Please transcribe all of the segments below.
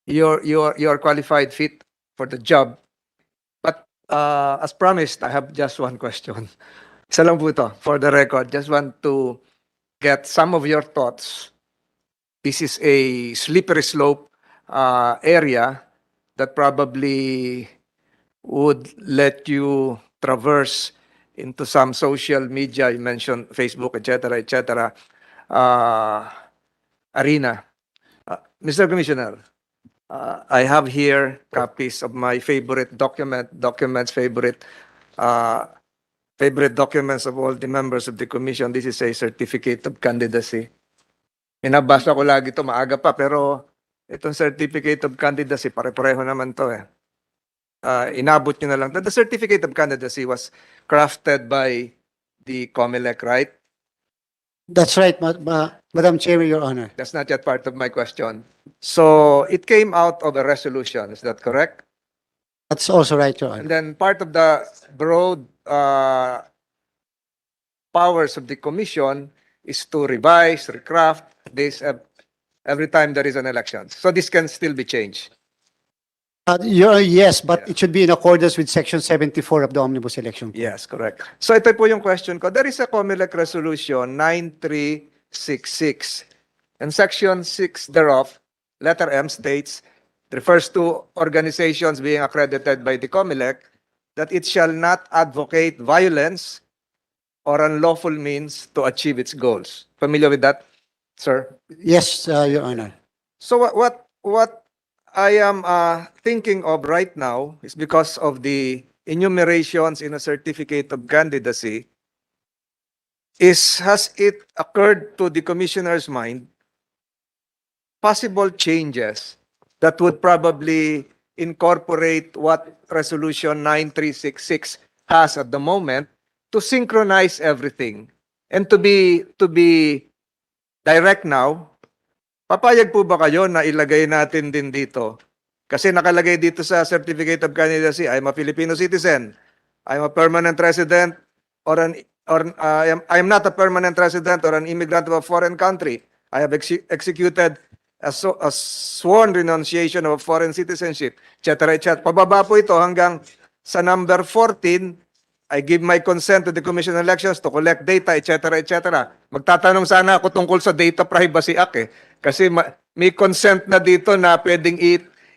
you're qualified fit for the job. But as promised, I have just one question. Isa lang po ito, for the record. Just want to get some of your thoughts. This is a slippery slope area that probably would let you traverse into some social media. You mentioned Facebook, etc., arena. Mr. Commissioner, I have here copies of my favorite favorite documents of all the members of the commission. This is a certificate of candidacy. Minabasa ko lagi ito, maaga pa, pero itong certificate of candidacy, pare-pareho naman to eh. Inabot nyo na lang. The certificate of candidacy was crafted by the COMELEC, right? That's right, Madam Chair, Your Honor. That's not yet part of my question. So it came out of a resolution, is that correct? That's also right, Your Honor. And then part of the broad powers of the commission is to revise, recraft this every time there is an election. So this can still be changed. Yes, but it should be in accordance with Section 74 of the Omnibus Election Code. Yes, correct. So ito po yung question ko. There is a COMELEC resolution 9366. And Section 6 thereof, letter M states, refers to organizations being accredited by the COMELEC, that it shall not advocate violence or unlawful means to achieve its goals. Familiar with that, sir? Yes, Your Honor. So what I am thinking of right now is because of the enumerations in a certificate of candidacy, has it occurred to the commissioner's mind possible changes that would probably incorporate what Resolution 9366 has at the moment to synchronize everything? And to be direct now, papayag po ba kayo na ilagay natin din dito? Kasi nakalagay dito sa Certificate of Candidacy, I'm a Filipino citizen, I'm a permanent resident, I am not a permanent resident or an immigrant of a foreign country. I have executed a sworn renunciation of foreign citizenship, etc. Pababa po ito hanggang sa number 14, I give my consent to the Commission on Elections to collect data, etc. Magtatanong sana ako tungkol sa Data Privacy Act eh. Kasi may consent na dito na pwedeng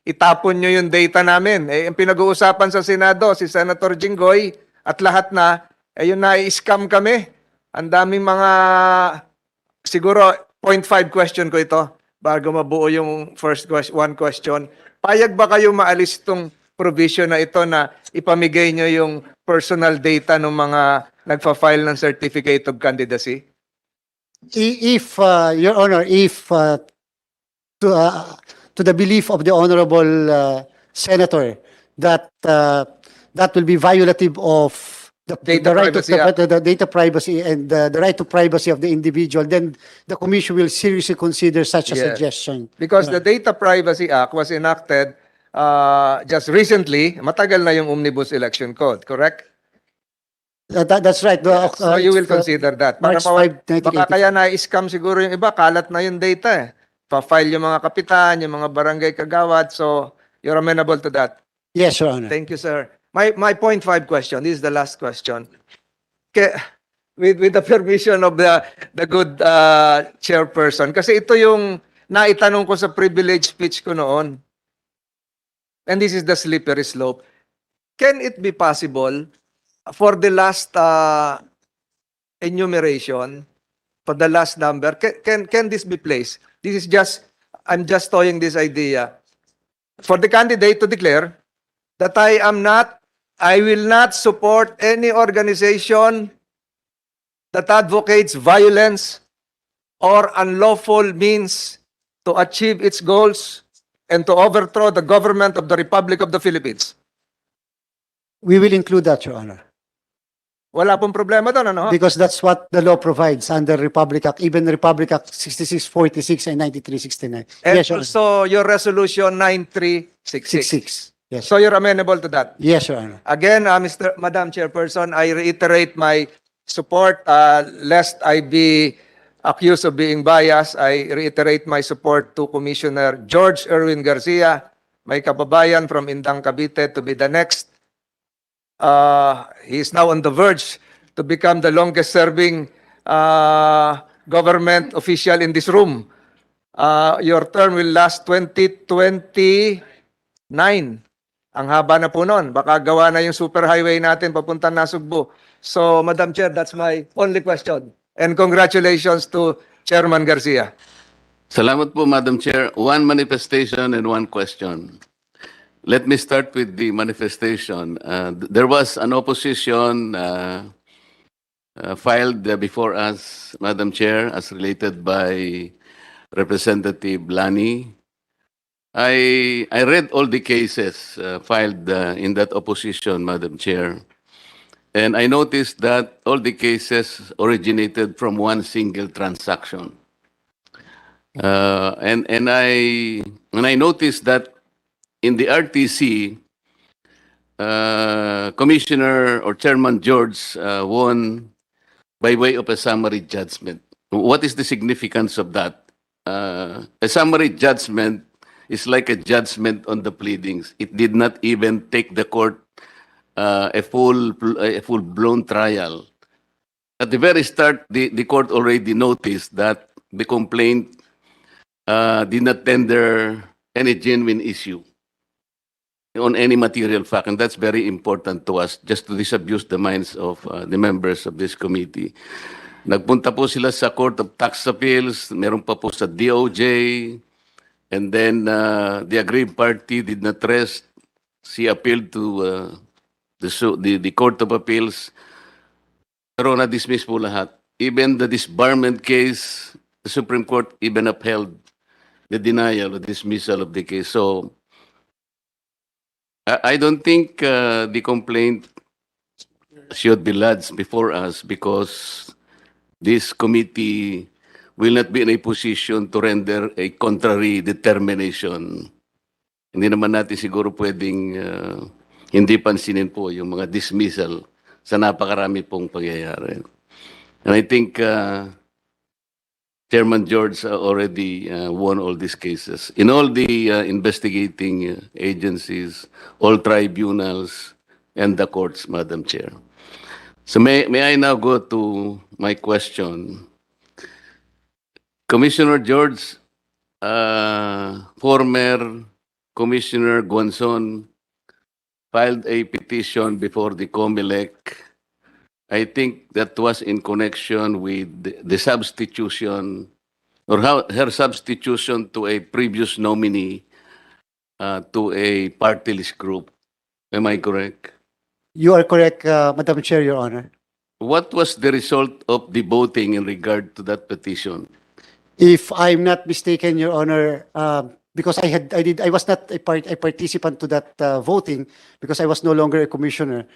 itapon nyo yung data namin. Eh, yung pinag-uusapan sa Senado, si Senator Jinggoy at lahat na, eh yun na-scam kami. Ang daming mga, siguro 0.5 question ko ito bago mabuo yung one question. Payag ba kayo maalis itong provision na ito na ipamigay nyo yung personal data ng mga nagfa-file ng Certificate of Candidacy? If, Your Honor, to the belief of the Honorable Senator that that will be violative of the right to the data privacy and the right to privacy of the individual, then the Commission will seriously consider such a suggestion. Because the Data Privacy Act was enacted just recently, matagal na yung Omnibus Election Code, correct? That's right. So you will consider that. Para March 5, 1980. baka kaya na-scam siguro yung iba, kalat na yung data eh. Pa-file yung mga kapitan, yung mga barangay kagawad. So you're amenable to that. Yes, Your Honor. Thank you, sir. My 0.5 question, this is the last question. With the permission of the good chairperson, kasi ito yung naitanong ko sa privilege speech ko noon. And this is the slippery slope. Can it be possible for the last enumeration, for the last number, can this be placed? This is just, I'm just toying this idea. For the candidate to declare that I will not support any organization that advocates violence or unlawful means to achieve its goals and to overthrow the government of the Republic of the Philippines. We will include that, Your Honor. Wala pong problema doon, ano? Because that's what the law provides under Republic Act, even Republic Act 6646 and 9369. And Yes, Your Honor. also your resolution 9366. 66. Yes. So you're amenable to that. Yes, Your Honor. Again, Madam Chairperson, I reiterate my support lest I be accused of being biased, I reiterate my support to Commissioner George Erwin Garcia, my kababayan from Indang, Cavite, to be the next. He is now on the verge to become the longest-serving government official in this room. Your term will last 2029. Ang haba na po nun. Baka gawa na yung superhighway natin papunta na Sugbo. So, Madam Chair, that's my only question. And congratulations to Chairman Garcia. Salamat po, Madam Chair. One manifestation and one question. Let me start with the manifestation. There was an opposition filed before us, Madam Chair, as related by Representative Lani. I read all the cases filed in that opposition, Madam Chair, and I noticed that all the cases originated from one single transaction. And I noticed that in the RTC, Commissioner or Chairman George won by way of a summary judgment. What is the significance of that? A summary judgment is like a judgment on the pleadings. It did not even take the court a full-blown trial. At the very start, the court already noticed that the complaint did not tender any genuine issue on any material fact, and that's very important to us, just to disabuse the minds of the members of this committee. Nagpunta po sila sa Court of Tax Appeals, meron pa po sa DOJ, and then the aggrieved party did not rest. She appealed to the Court of Appeals, pero na-dismiss po lahat. Even the disbarment case, the Supreme Court even upheld the denial or dismissal of the case. So, I don't think the complaint should be lodged before us because this committee will not be in a position to render a contrary determination. Hindi naman natin siguro pwedeng hindi pansinin po yung mga dismissal sa napakarami pong pangyayari. And I think Chairman George already won all these cases. In all the investigating agencies, all tribunals, and the courts, Madam Chair. So may I now go to my question? Commissioner George, former Commissioner Guanzon filed a petition before the COMELEC. I think that was in connection with the substitution or her substitution to a previous nominee to a party list group. Am I correct? You are correct, Madam Chair, Your Honor. What was the result of the voting in regard to that petition? If I'm not mistaken, Your Honor, because I was not a participant to that voting because I was no longer a commissioner.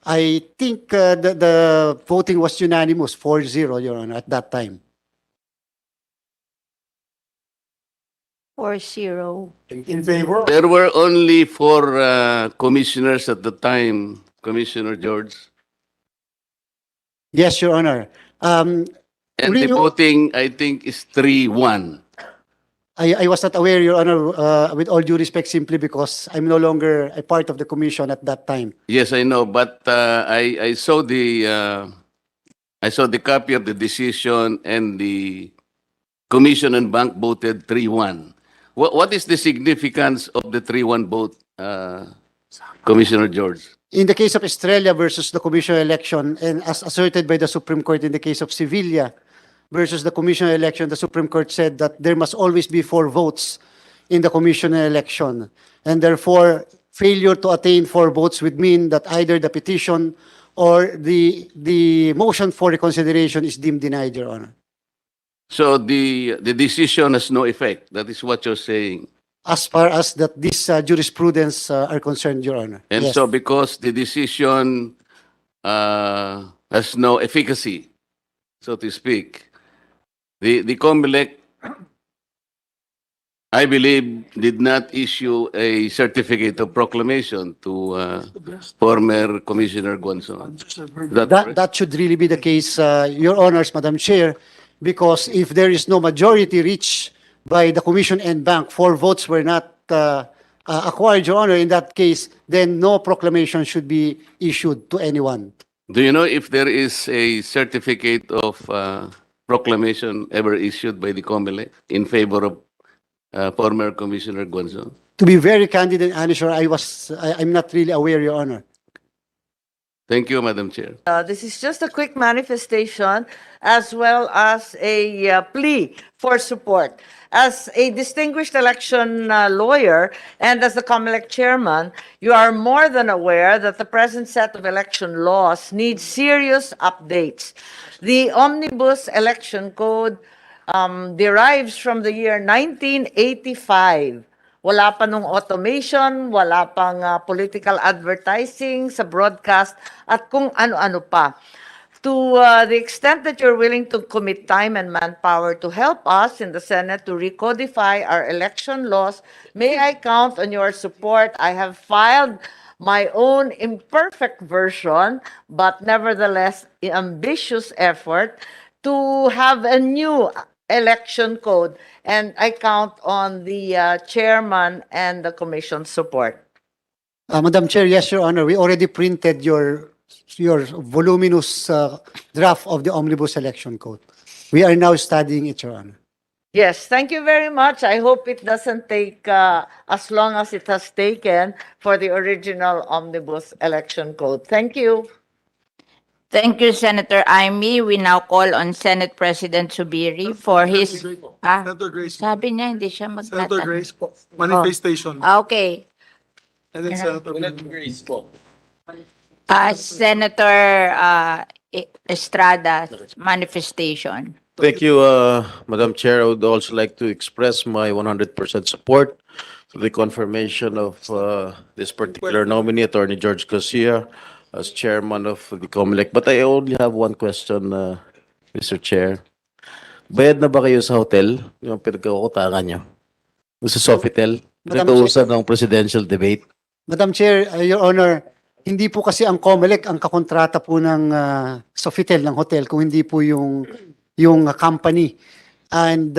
I think the voting was unanimous, 4-0, Your Honor, at that time. 4-0. In favor? There were only 4 commissioners at the time, Commissioner George. Yes, Your Honor. And the voting, I think, is 3-1. I was not aware, Your Honor, with all due respect, simply because I'm no longer a part of the commission at that time. Yes, I know, but I saw the copy of the decision, and the commission and bank voted 3-1. What is the significance of the 3-1 vote, Commissioner George? In the case of Estrella versus the commissioner election, and as asserted by the Supreme Court in the case of Sevilla versus the commissioner election, the Supreme Court said that there must always be 4 votes in the commissioner election. And therefore, failure to attain 4 votes would mean that either the petition or the motion for reconsideration is deemed denied, Your Honor. So the decision has no effect. That is what you're saying. As far as that this jurisprudence are concerned, Your Honor. And Yes. so because the decision has no efficacy, so to speak, the COMELEC, I believe, did not issue a certificate of proclamation to former Commissioner Guanzon. Is that correct? That should really be the case, Your Honors, Madam Chair, because if there is no majority reached by the Commission and Bank, 4 votes were not acquired, Your Honor, in that case, then no proclamation should be issued to anyone. Do you know if there is a certificate of proclamation ever issued by the COMELEC in favor of former Commissioner Gonzo? To be very candid and honest, Your Honor, I'm not really aware, Your Honor. Thank you, Madam Chair. This is just a quick manifestation as well as a plea for support. As a distinguished election lawyer and as the COMELEC chairman, you are more than aware that the present set of election laws needs serious updates. The Omnibus Election Code derives from the year 1985. Wala pa nung automation, wala pang political advertising sa broadcast at kung ano-ano pa. To the extent that you're willing to commit time and manpower to help us in the Senate to recodify our election laws, may I count on your support? I have filed my own imperfect version, but nevertheless ambitious effort to have a new election code, and I count on the chairman and the commission's support. Madam Chair, yes, Your Honor, we already printed your voluminous draft of the Omnibus Election Code. We are now studying it, Your Honor. Yes, thank you very much. I hope it doesn't take as long as it has taken for the original Omnibus Election Code. Thank you. Thank you, Senator Amy. We now call on Senate President Subiri for his... Senator Grace. Sabi niya, hindi siya Senator magtatanong. Grace po. Manifestation. Okay. And then Senator Grace po. Senator Estrada, manifestation. Thank you, Madam Chair. I would also like to express my 100% support to the confirmation of this particular nominee, Attorney George Garcia, as chairman of the COMELEC. But I only have one question, Mr. Chair. Bayad na ba kayo sa hotel? Yung pinagkakutangan nyo? Sa Sofitel? Nagkausan ng presidential debate? Madam Chair, Your Honor, hindi po kasi ang COMELEC ang kakontrata po ng Sofitel ng hotel, kung hindi po yung company. And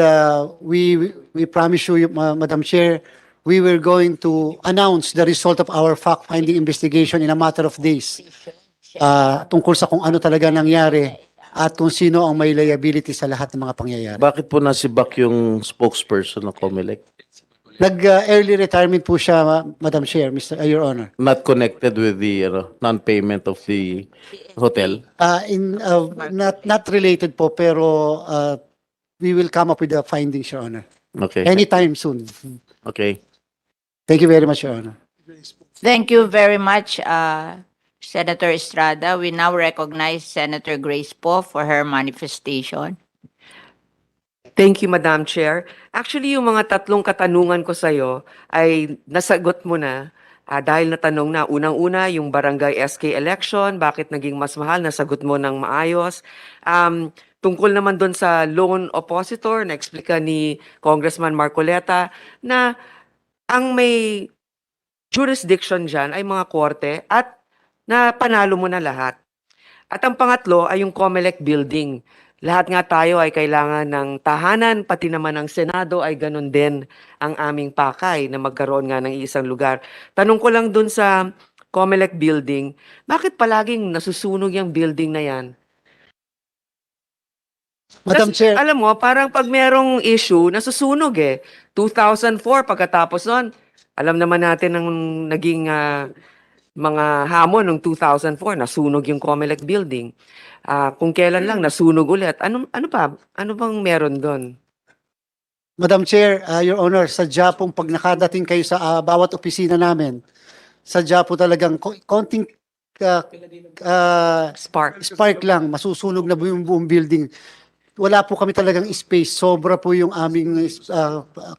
we promise you, Madam Chair, we were going to announce the result of our fact-finding investigation in a matter of days tungkol sa kung ano talaga nangyari at kung sino ang may liability sa lahat ng mga pangyayari. Bakit po nasibak yung spokesperson ng COMELEC? Nag-early retirement po siya, Madam Chair, Your Honor. Not connected with the non-payment of the hotel? Not related po, pero we will come up with the findings, Your Honor. Okay. Anytime soon. Okay. Thank you very much, Your Honor. Thank you very much, Senator Estrada. We now recognize Senator Grace Po for her manifestation. Thank you, Madam Chair. Actually, yung mga tatlong katanungan ko sa'yo ay nasagot mo na dahil natanong na unang-una yung barangay SK election, bakit naging mas mahal, nasagot mo ng maayos. Tungkol naman doon sa loan oppositor, na-explica ni Congressman Marcoleta na ang may jurisdiction dyan ay mga korte at na panalo mo na lahat. At ang pangatlo ay yung COMELEC building. Lahat nga tayo ay kailangan ng tahanan, pati naman ang Senado ay ganun din ang aming pakay na magkaroon nga ng isang lugar. Tanong ko lang dun sa COMELEC building, bakit palaging nasusunog yung building na yan? Madam Chair. Alam mo, parang pag merong issue, nasusunog eh. 2004, pagkatapos nun, alam naman natin ang naging mga hamon ng 2004, nasunog yung COMELEC building. Kung kailan lang nasunog ulit. Ano pa? Ano bang meron doon? Madam Chair, Your Honor, sadya pong pag nakadating kayo sa bawat opisina namin, sadya po talagang konting spark lang, masusunog na yung buong building. Wala po kami talagang space. Sobra po yung aming,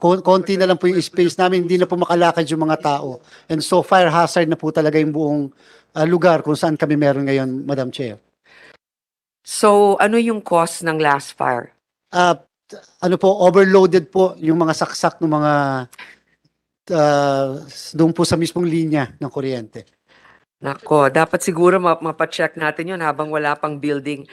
konti na lang po yung space namin. Hindi na po makalakad yung mga tao. And so fire hazard na po talaga yung buong lugar kung saan kami meron ngayon, Madam Chair. So, ano yung cause ng last fire? Overloaded po yung mga saksak ng mga doon po sa mismong linya ng kuryente. Nako, dapat siguro mapacheck natin yun habang wala pang building.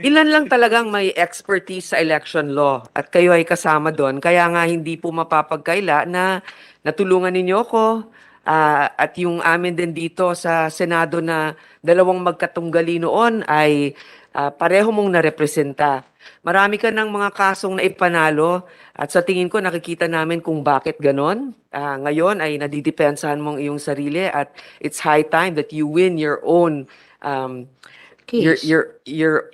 Ilan lang talagang may expertise sa election law at kayo ay kasama doon. Kaya nga hindi po mapapagkaila na natulungan ninyo ako at yung amin din dito sa Senado na dalawang magkatunggali noon ay pareho mong narepresenta. Marami ka ng mga kasong na ipanalo at sa tingin ko nakikita namin kung bakit ganon. Ngayon ay nadidepensahan mong iyong sarili at it's high time that you win your own Case. your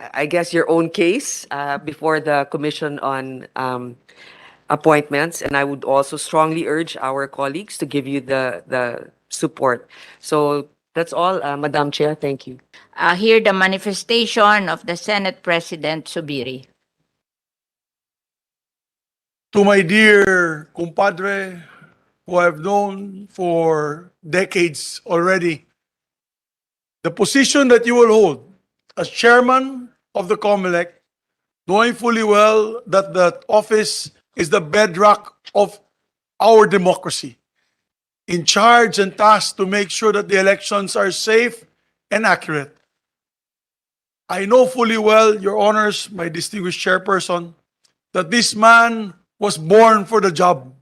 I guess your own case before the Commission on Appointments, and I would also strongly urge our colleagues to give you the support. So that's all, Madam Chair. Thank you. Hear the manifestation of the Senate President Subiri. To my dear compadre, who I've known for decades already, the position that you will hold as chairman of the COMELEC, knowing fully well that that office is the bedrock of our democracy, in charge and tasked to make sure that the elections are safe and accurate. I know fully well, Your Honors, my distinguished chairperson, that this man was born for the job.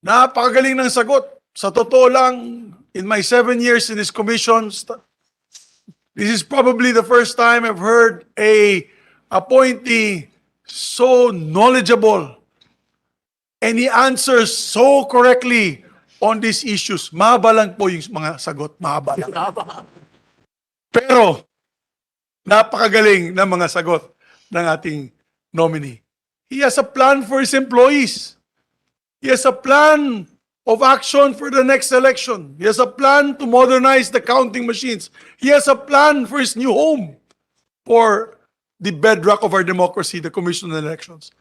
Napakagaling ng sagot. Sa totoo lang, in my 7 years in this commission, this is probably the first time I've heard a appointee so knowledgeable and he answers so correctly on these issues. Mahaba lang po yung mga sagot. Mahaba lang. Pero, napakagaling ng mga sagot ng ating nominee. He has a plan for his employees. He has a plan of action for the next election. He has a plan to modernize the counting machines. He has a plan for his new home, for the bedrock of our democracy, the Commission on Elections.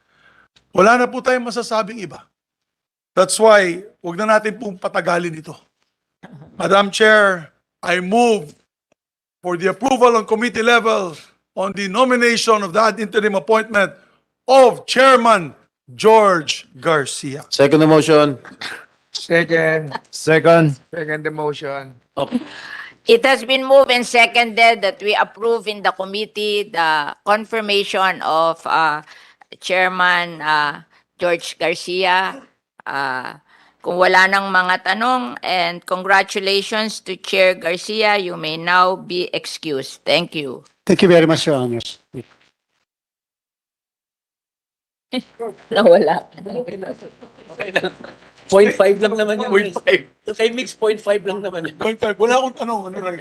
Wala na po tayong masasabing iba. That's why, huwag na natin pong patagalin ito. Madam Chair, I move for the approval on committee level on the nomination of that interim appointment of Chairman George Garcia. Second the motion. Second. Second. Second the motion. It has been moved and seconded that we approve in the committee the confirmation of Chairman George Garcia. Kung wala nang mga tanong, and congratulations to Chair Garcia, you may now be excused. Thank you. Thank you very much, Your Honors. Nawala. 0.5 lang naman yun. 0.5. Kay Mix, 0.5 lang naman yun. 0.5. Wala akong tanong. Ano lang.